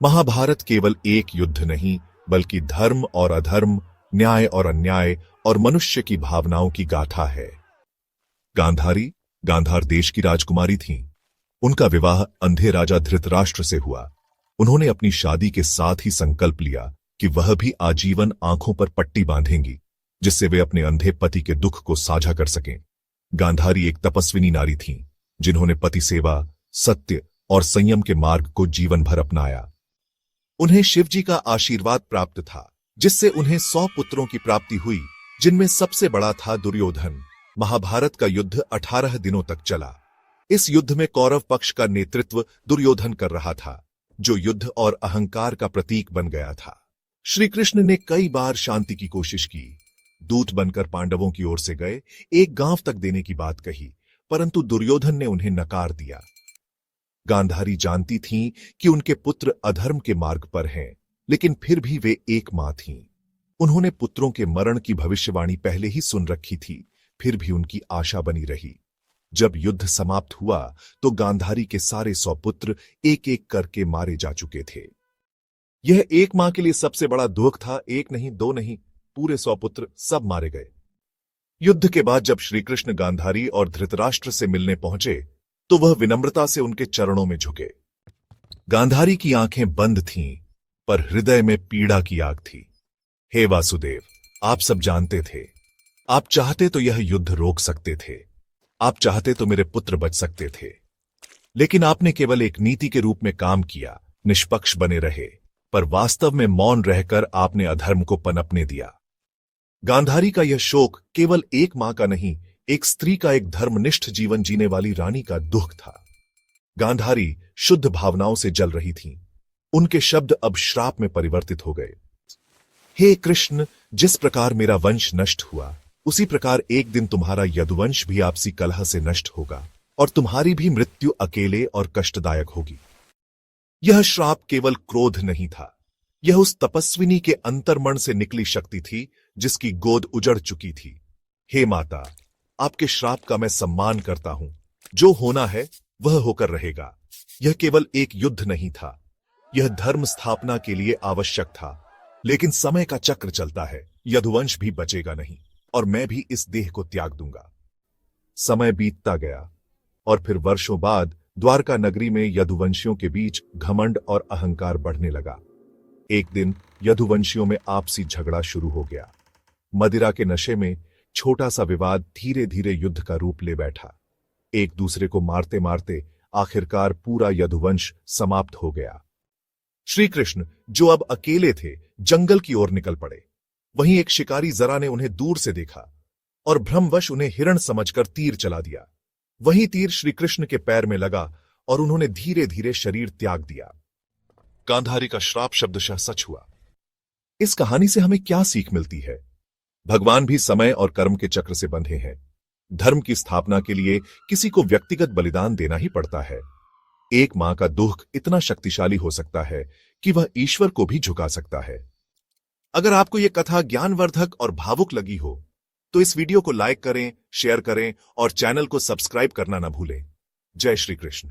महाभारत केवल एक युद्ध नहीं, बल्कि धर्म और अधर्म, न्याय और अन्याय और मनुष्य की भावनाओं की गाथा है। गांधारी गांधार देश की राजकुमारी थीं। उनका विवाह अंधे राजा धृतराष्ट्र से हुआ। उन्होंने अपनी शादी के साथ ही संकल्प लिया कि वह भी आजीवन आंखों पर पट्टी बांधेंगी, जिससे वे अपने अंधे पति के दुख को साझा कर सकें। गांधारी एक तपस्विनी नारी थीं, जिन्होंने पति सेवा, सत्य और संयम के मार्ग को जीवन भर अपनाया। उन्हें शिवजी का आशीर्वाद प्राप्त था, जिससे उन्हें 100 पुत्रों की प्राप्ति हुई, जिनमें सबसे बड़ा था दुर्योधन। महाभारत का युद्ध 18 दिनों तक चला। इस युद्ध में कौरव पक्ष का नेतृत्व दुर्योधन कर रहा था, जो युद्ध और अहंकार का प्रतीक बन गया था। श्री कृष्ण ने कई बार शांति की कोशिश की। दूत बनकर पांडवों की ओर से गए, एक गांव तक देने की बात कही, परंतु दुर्योधन ने उन्हें नकार दिया। गांधारी जानती थीं कि उनके पुत्र अधर्म के मार्ग पर हैं, लेकिन फिर भी वे एक मां थीं। उन्होंने पुत्रों के मरण की भविष्यवाणी पहले ही सुन रखी थी, फिर भी उनकी आशा बनी रही। जब युद्ध समाप्त हुआ तो गांधारी के सारे 100 पुत्र एक एक करके मारे जा चुके थे। यह एक मां के लिए सबसे बड़ा दुख था। एक नहीं, दो नहीं, पूरे 100 पुत्र सब मारे गए। युद्ध के बाद जब श्री कृष्ण गांधारी और धृतराष्ट्र से मिलने पहुंचे तो वह विनम्रता से उनके चरणों में झुके। गांधारी की आंखें बंद थीं, पर हृदय में पीड़ा की आग थी। हे वासुदेव, आप सब जानते थे। आप चाहते तो यह युद्ध रोक सकते थे। आप चाहते तो मेरे पुत्र बच सकते थे। लेकिन आपने केवल एक नीति के रूप में काम किया, निष्पक्ष बने रहे, पर वास्तव में मौन रहकर आपने अधर्म को पनपने दिया। गांधारी का यह शोक केवल एक मां का नहीं, एक स्त्री का, एक धर्मनिष्ठ जीवन जीने वाली रानी का दुख था। गांधारी शुद्ध भावनाओं से जल रही थीं। उनके शब्द अब श्राप में परिवर्तित हो गए। हे कृष्ण, जिस प्रकार मेरा वंश नष्ट हुआ, उसी प्रकार एक दिन तुम्हारा यदुवंश भी आपसी कलह से नष्ट होगा, और तुम्हारी भी मृत्यु अकेले और कष्टदायक होगी। यह श्राप केवल क्रोध नहीं था, यह उस तपस्विनी के अंतर्मन से निकली शक्ति थी, जिसकी गोद उजड़ चुकी थी। हे माता, आपके श्राप का मैं सम्मान करता हूं। जो होना है वह होकर रहेगा। यह केवल एक युद्ध नहीं था, यह धर्म स्थापना के लिए आवश्यक था। लेकिन समय का चक्र चलता है, यदुवंश भी बचेगा नहीं, और मैं भी इस देह को त्याग दूंगा। समय बीतता गया, और फिर वर्षों बाद द्वारका नगरी में यदुवंशियों के बीच घमंड और अहंकार बढ़ने लगा। एक दिन यदुवंशियों में आपसी झगड़ा शुरू हो गया। मदिरा के नशे में छोटा सा विवाद धीरे धीरे युद्ध का रूप ले बैठा। एक दूसरे को मारते मारते आखिरकार पूरा यदुवंश समाप्त हो गया। श्री कृष्ण, जो अब अकेले थे, जंगल की ओर निकल पड़े। वहीं एक शिकारी जरा ने उन्हें दूर से देखा और भ्रमवश उन्हें हिरण समझकर तीर चला दिया। वही तीर श्री कृष्ण के पैर में लगा और उन्होंने धीरे धीरे शरीर त्याग दिया। गांधारी का श्राप शब्दशः सच हुआ। इस कहानी से हमें क्या सीख मिलती है? भगवान भी समय और कर्म के चक्र से बंधे हैं। धर्म की स्थापना के लिए किसी को व्यक्तिगत बलिदान देना ही पड़ता है। एक मां का दुख इतना शक्तिशाली हो सकता है कि वह ईश्वर को भी झुका सकता है। अगर आपको यह कथा ज्ञानवर्धक और भावुक लगी हो तो इस वीडियो को लाइक करें, शेयर करें और चैनल को सब्सक्राइब करना न भूलें। जय श्री कृष्ण।